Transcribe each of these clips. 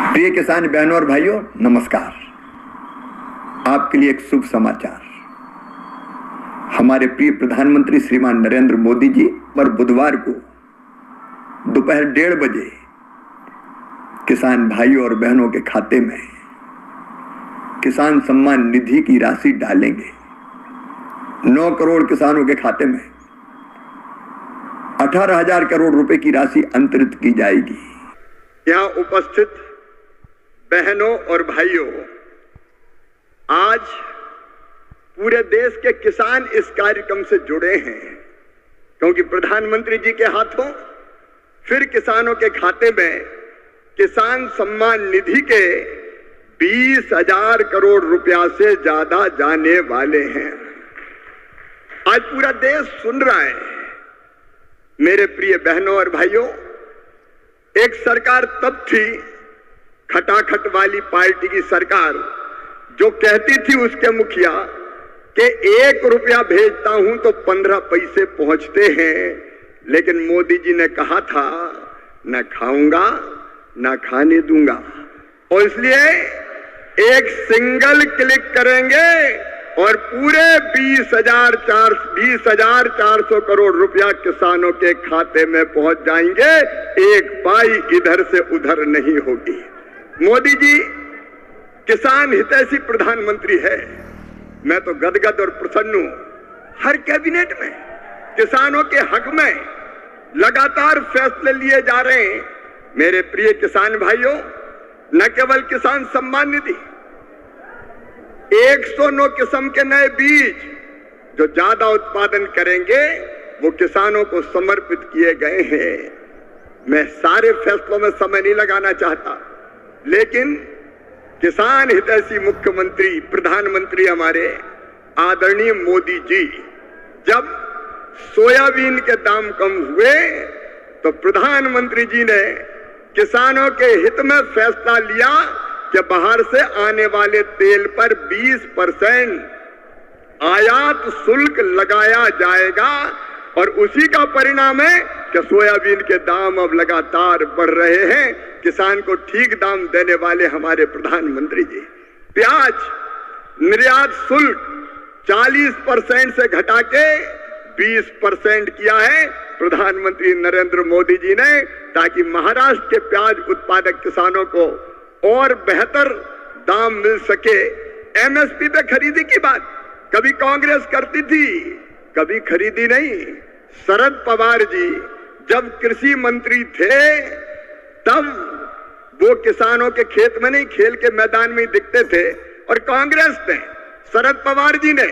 प्रिय किसान बहनों और भाइयों, नमस्कार। आपके लिए एक शुभ समाचार। हमारे प्रिय प्रधानमंत्री श्रीमान नरेंद्र मोदी जी पर बुधवार को दोपहर 1:30 बजे किसान भाइयों और बहनों के खाते में किसान सम्मान निधि की राशि डालेंगे। 9 करोड़ किसानों के खाते में 18,000 करोड़ रुपए की राशि अंतरित की जाएगी। यहां उपस्थित बहनों और भाइयों, आज पूरे देश के किसान इस कार्यक्रम से जुड़े हैं, क्योंकि प्रधानमंत्री जी के हाथों फिर किसानों के खाते में किसान सम्मान निधि के 20,000 करोड़ रुपया से ज्यादा जाने वाले हैं। आज पूरा देश सुन रहा है। मेरे प्रिय बहनों और भाइयों, एक सरकार तब थी, खटाखट वाली पार्टी की सरकार, जो कहती थी उसके मुखिया कि 1 रुपया भेजता हूं तो 15 पैसे पहुंचते हैं, लेकिन मोदी जी ने कहा था न खाऊंगा न खाने दूंगा, और इसलिए एक सिंगल क्लिक करेंगे और पूरे 20,400 करोड़ रुपया किसानों के खाते में पहुंच जाएंगे। एक पाई इधर से उधर नहीं होगी। मोदी जी किसान हितैषी प्रधानमंत्री है। मैं तो गदगद और प्रसन्न हूं। हर कैबिनेट में किसानों के हक में लगातार फैसले लिए जा रहे हैं। मेरे प्रिय किसान भाइयों, न केवल किसान सम्मान निधि, 109 किस्म के नए बीज जो ज्यादा उत्पादन करेंगे वो किसानों को समर्पित किए गए हैं। मैं सारे फैसलों में समय नहीं लगाना चाहता, लेकिन किसान हितैषी मुख्यमंत्री प्रधानमंत्री हमारे आदरणीय मोदी जी, जब सोयाबीन के दाम कम हुए तो प्रधानमंत्री जी ने किसानों के हित में फैसला लिया कि बाहर से आने वाले तेल पर 20% आयात शुल्क लगाया जाएगा, और उसी का परिणाम है कि सोयाबीन के दाम अब लगातार बढ़ रहे हैं। किसान को ठीक दाम देने वाले हमारे प्रधानमंत्री जी। प्याज निर्यात शुल्क 40% से घटा के 20% किया है प्रधानमंत्री नरेंद्र मोदी जी ने, ताकि महाराष्ट्र के प्याज उत्पादक किसानों को और बेहतर दाम मिल सके। एमएसपी पे खरीदी की बात कभी कांग्रेस करती थी, कभी खरीदी नहीं। शरद पवार जी जब कृषि मंत्री थे, तब वो किसानों के खेत में नहीं, खेल के मैदान में ही दिखते थे। और कांग्रेस ने, शरद पवार जी ने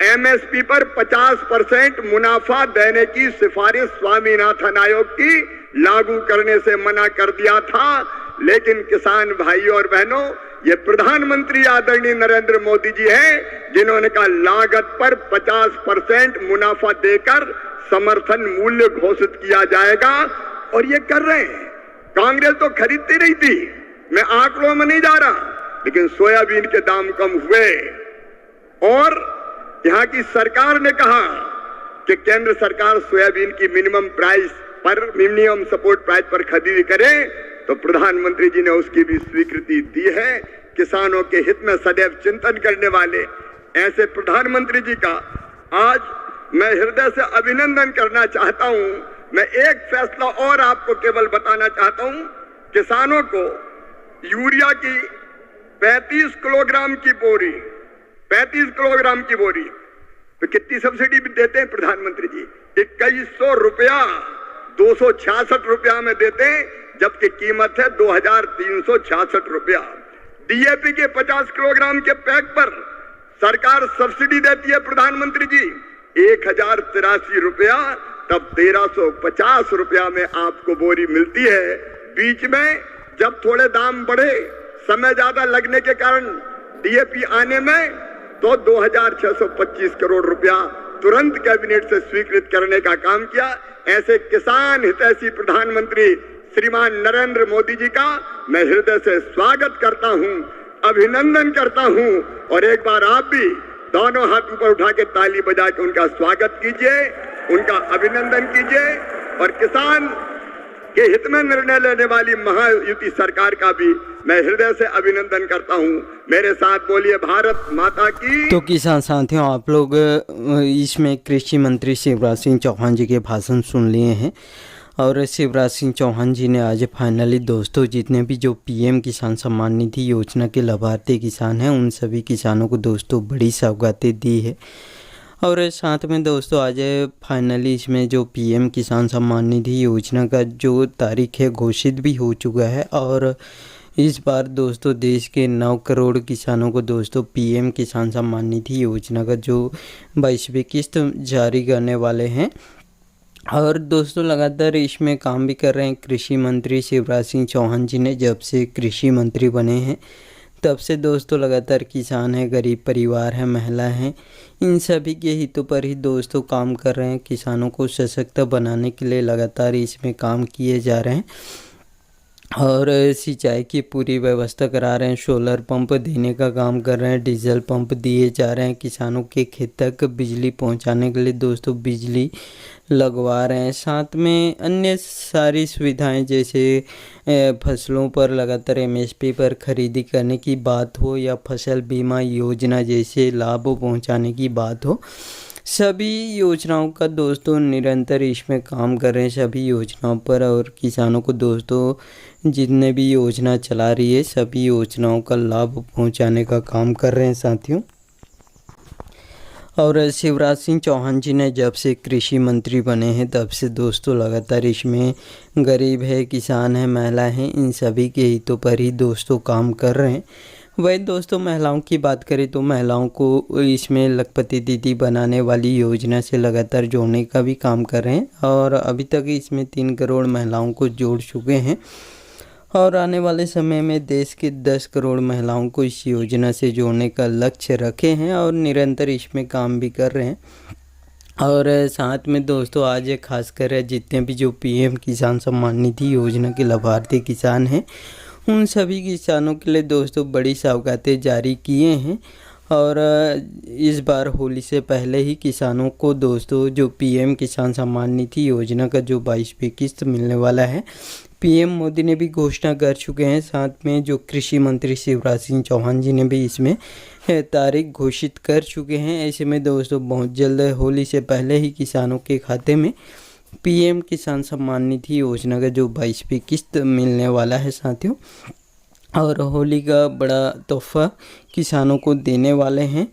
एमएसपी पर 50% मुनाफा देने की सिफारिश स्वामीनाथन आयोग की लागू करने से मना कर दिया था। लेकिन किसान भाइयों और बहनों, ये प्रधानमंत्री आदरणीय नरेंद्र मोदी जी हैं, जिन्होंने कहा लागत पर 50% मुनाफा देकर समर्थन मूल्य घोषित किया जाएगा, और ये कर रहे हैं। कांग्रेस तो खरीदती रही थी, मैं आंकड़ों में नहीं जा रहा, लेकिन सोयाबीन के दाम कम हुए। और यहां की सरकार ने कहा कि केंद्र सरकार सोयाबीन की मिनिमम सपोर्ट प्राइस पर खरीदी करे, तो प्रधानमंत्री जी ने उसकी भी स्वीकृति दी है। किसानों के हित में सदैव चिंतन करने वाले ऐसे प्रधानमंत्री जी का आज मैं हृदय से अभिनंदन करना चाहता हूं। मैं एक फैसला और आपको केवल बताना चाहता हूं। किसानों को यूरिया की 35 किलोग्राम की बोरी तो कितनी सब्सिडी भी देते हैं प्रधानमंत्री जी? 2100 रुपया 266 रुपया में देते हैं, जबकि कीमत है 2,366 रुपया। डीएपी के 50 किलोग्राम के पैक पर सरकार सब्सिडी देती है प्रधानमंत्री जी 1,083 रुपया, तब 1,350 रुपया में आपको बोरी मिलती है। बीच में जब थोड़े दाम बढ़े, समय ज्यादा लगने के कारण डीएपी आने में, तो 2,625 करोड़ रुपया तुरंत कैबिनेट से स्वीकृत करने का काम किया। ऐसे किसान हितैषी प्रधानमंत्री श्रीमान नरेंद्र मोदी जी का मैं हृदय से स्वागत करता हूं, अभिनंदन करता हूं। और एक बार आप भी दोनों हाथ ऊपर उठा के ताली बजा के उनका स्वागत कीजिए, उनका अभिनंदन कीजिए। और के हित में निर्णय लेने वाली महायुति सरकार का भी मैं हृदय से अभिनंदन करता हूं। मेरे साथ बोलिए भारत माता की। तो किसान साथियों, आप लोग इसमें कृषि मंत्री शिवराज सिंह चौहान जी के भाषण सुन लिए हैं और शिवराज सिंह चौहान जी ने आज फाइनली दोस्तों जितने भी जो पीएम किसान सम्मान निधि योजना के लाभार्थी किसान हैं उन सभी किसानों को दोस्तों बड़ी सौगातें दी है। और साथ में दोस्तों आज फाइनली इसमें जो पीएम किसान सम्मान निधि योजना का जो तारीख है घोषित भी हो चुका है और इस बार दोस्तों देश के 9 करोड़ किसानों को दोस्तों पीएम किसान सम्मान निधि योजना का जो 22वीं किस्त जारी करने वाले हैं। और दोस्तों लगातार इसमें काम भी कर रहे हैं कृषि मंत्री शिवराज सिंह चौहान जी ने। जब से कृषि मंत्री बने हैं तब से दोस्तों लगातार किसान हैं, गरीब परिवार हैं, महिला हैं, इन सभी के हितों पर ही दोस्तों काम कर रहे हैं। किसानों को सशक्त बनाने के लिए लगातार इसमें काम किए जा रहे हैं और सिंचाई की पूरी व्यवस्था करा रहे हैं, सोलर पंप देने का काम कर रहे हैं, डीजल पंप दिए जा रहे हैं, किसानों के खेत तक बिजली पहुंचाने के लिए दोस्तों बिजली लगवा रहे हैं। साथ में अन्य सारी सुविधाएं जैसे फसलों पर लगातार एमएसपी पर खरीदी करने की बात हो या फसल बीमा योजना जैसे लाभ पहुंचाने की बात हो, सभी योजनाओं का दोस्तों निरंतर इसमें काम कर रहे हैं सभी योजनाओं पर। और किसानों को दोस्तों जितने भी योजना चला रही है सभी योजनाओं का लाभ पहुंचाने का काम कर रहे हैं साथियों। और शिवराज सिंह चौहान जी ने जब से कृषि मंत्री बने हैं तब से दोस्तों लगातार इसमें गरीब है, किसान है, महिला हैं, इन सभी के हितों पर ही दोस्तों काम कर रहे हैं। वही दोस्तों महिलाओं की बात करें तो महिलाओं को इसमें लखपति दीदी बनाने वाली योजना से लगातार जोड़ने का भी काम कर रहे हैं और अभी तक इसमें 3 करोड़ महिलाओं को जोड़ चुके हैं और आने वाले समय में देश के 10 करोड़ महिलाओं को इस योजना से जोड़ने का लक्ष्य रखे हैं और निरंतर इसमें काम भी कर रहे हैं। और साथ में दोस्तों आज खासकर जितने भी जो पीएम किसान सम्मान निधि योजना के लाभार्थी किसान हैं उन सभी किसानों के लिए दोस्तों बड़ी सौगातें जारी किए हैं। और इस बार होली से पहले ही किसानों को दोस्तों जो पीएम किसान सम्मान निधि योजना का जो 22वीं किस्त मिलने वाला है पीएम मोदी ने भी घोषणा कर चुके हैं। साथ में जो कृषि मंत्री शिवराज सिंह चौहान जी ने भी इसमें तारीख घोषित कर चुके हैं। ऐसे में दोस्तों बहुत जल्द होली से पहले ही किसानों के खाते में पीएम किसान सम्मान निधि योजना का जो 22वीं किस्त मिलने वाला है साथियों। और होली का बड़ा तोहफा किसानों को देने वाले हैं।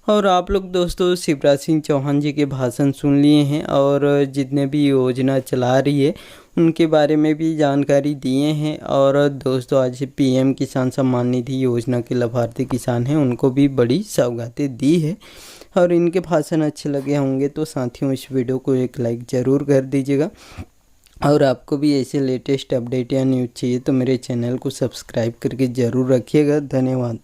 और आप लोग दोस्तों शिवराज सिंह चौहान जी के भाषण सुन लिए हैं और जितने भी योजना चला रही है उनके बारे में भी जानकारी दिए हैं। और दोस्तों आज पीएम किसान सम्मान निधि योजना के लाभार्थी किसान हैं उनको भी बड़ी सौगातें दी है। और इनके भाषण अच्छे लगे होंगे तो साथियों इस वीडियो को एक लाइक ज़रूर कर दीजिएगा। और आपको भी ऐसे लेटेस्ट अपडेट या न्यूज़ चाहिए तो मेरे चैनल को सब्सक्राइब करके ज़रूर रखिएगा। धन्यवाद।